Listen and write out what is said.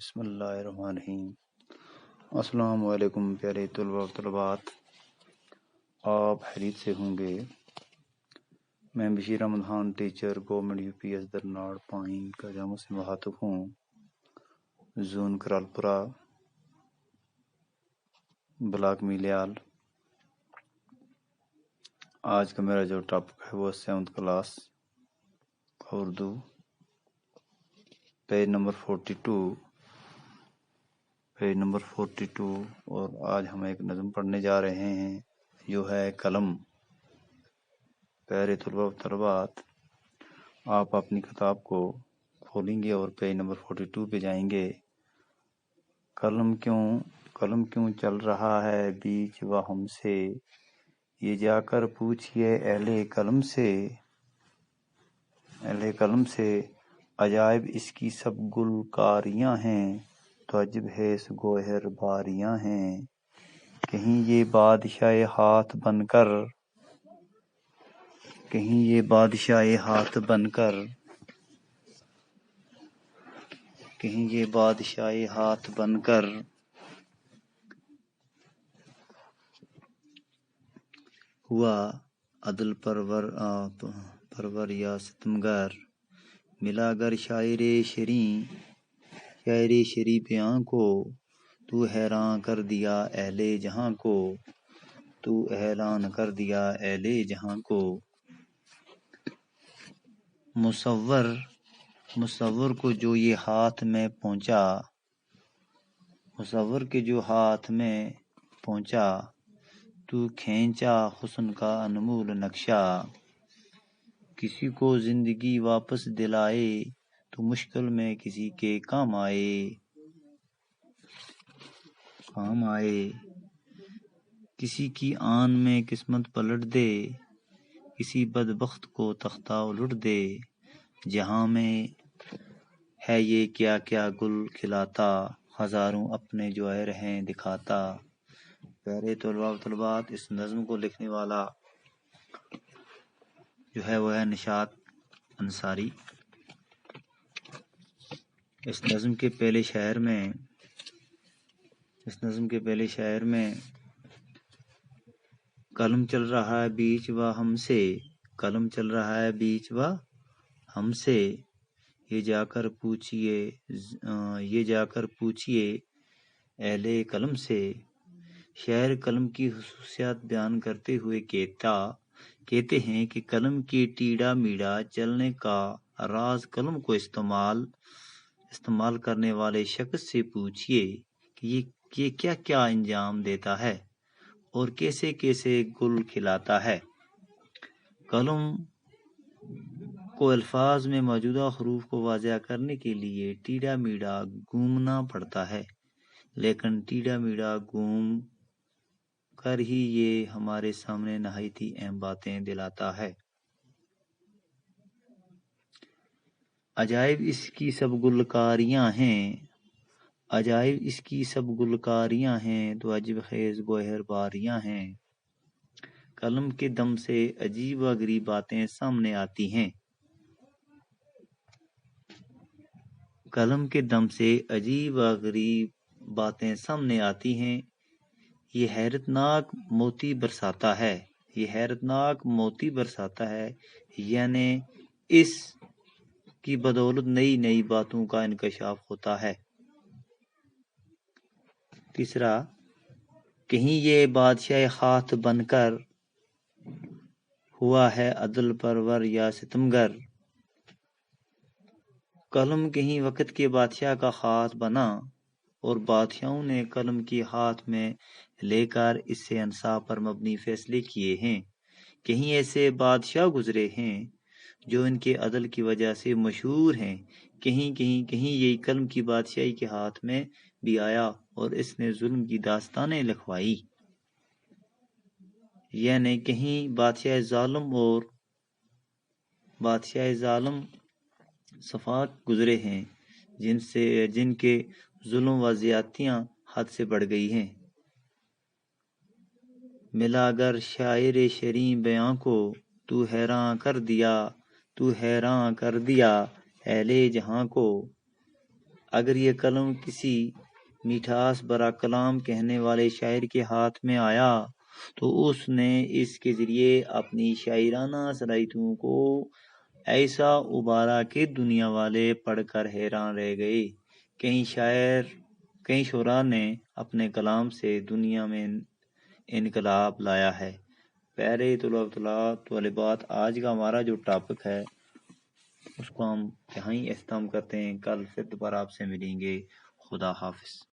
بسم اللہ الرحمن الرحیم۔ السلام علیکم پیارے طلباء و طلبات، آپ خیریت سے ہوں گے؟ میں Bashir Ahmed Khan, teacher government U P S درناڑ پائن کا جامع سے مخاطب ہوں، زون کرالپورہ، بلاک میلیال۔ آج کا میرا جو ٹاپک ہے وہ 7th class Urdu, page number 42 اور آج ہم ایک نظم پڑھنے جا رہے ہیں جو ہے قلم۔ پیارے طلباء و طلبات، آپ اپنی کتاب کو کھولیں گے اور پیج نمبر 42 پہ جائیں گے۔ قلم کیوں چل رہا ہے بیچ و ہم سے، یہ جا کر پوچھئے اہل قلم سے، عجائب اس کی سب گلکاریاں ہیں، تو عجب ہے اس گوہر باریاں ہیں۔ کہیں یہ بادشاہ ہاتھ بن کر ہوا عدل پرور یا ستمگر، ملا گر شاعر شریع بیاں کو، تو حیران کر دیا اہل جہاں کو۔ مصور کو جو یہ ہاتھ میں پہنچا، تو کھینچا حسن کا انمول نقشہ۔ کسی کو زندگی واپس دلائے، تو مشکل میں کسی کے کام آئے۔ کسی کی آن میں قسمت پلٹ دے، کسی بدبخت کو تختہ الٹ دے۔ جہاں میں ہے یہ کیا کیا گل کھلاتا، ہزاروں اپنے جوہر ہیں دکھاتا۔ پیارے طلباء و طلبات، اس نظم کو لکھنے والا جو ہے وہ ہے نشاط انصاری۔ اس نظم کے پہلے شعر میں قلم چل رہا ہے بیچ و ہم سے، یہ جا کر پوچھئے اہل قلم سے۔ شاعر قلم کی خصوصیات بیان کرتے ہوئے کہتے ہیں کہ قلم کی ٹیڑھا میڑھا چلنے کا راز قلم کو استعمال کرنے والے شخص سے پوچھئے کہ یہ کیا کیا انجام دیتا ہے اور کیسے کیسے گل کھلاتا ہے۔ قلم کو الفاظ میں موجودہ حروف کو واضح کرنے کے لیے ٹیڑھا میڑھا گھومنا پڑتا ہے، لیکن ٹیڑھا میڑھا گھوم کر ہی یہ ہمارے سامنے نہایت ہی اہم باتیں دلاتا ہے۔ عجائب اس کی سب گلکاریاں ہیں، تو عجب خیز گوہر باریاں ہیں۔ قلم کے دم سے عجیب و غریب باتیں سامنے آتی ہیں۔ یہ حیرت ناک موتی برساتا ہے، یعنی اس کی بدولت نئی نئی باتوں کا انکشاف ہوتا ہے۔ تیسرا، کہیں یہ بادشاہ ہاتھ بن کر ہوا ہے عدل پرور یا ستمگر۔ قلم کہیں وقت کے بادشاہ کا ہاتھ بنا اور بادشاہوں نے قلم کی ہاتھ میں لے کر اس سے انصاف پر مبنی فیصلے کیے ہیں۔ کہیں ایسے بادشاہ گزرے ہیں جو ان کے عدل کی وجہ سے مشہور ہیں۔ کہیں یہ قلم کی بادشاہی کے ہاتھ میں بھی آیا اور اس نے ظلم کی داستانیں لکھوائی، یعنی کہیں بادشاہ ظالم صفاق گزرے ہیں جن کے ظلم و زیادتیاں حد سے بڑھ گئی ہیں۔ ملا گر شاعر شریع بیاں کو، تو حیران کر دیا اہل جہاں کو۔ اگر یہ قلم کسی میٹھاس برا کلام کہنے والے شاعر کے ہاتھ میں آیا تو اس نے اس کے ذریعے اپنی شاعرانہ صلاحیتوں کو ایسا ابھارا کہ دنیا والے پڑھ کر حیران رہ گئے۔ کئی شعراء نے اپنے کلام سے دنیا میں انقلاب لایا ہے۔ پیارے طالبات، آج کا ہمارا جو ٹاپک ہے اس کو ہم یہیں اختتام کرتے ہیں۔ کل پھر دوبارہ آپ سے ملیں گے۔ خدا حافظ۔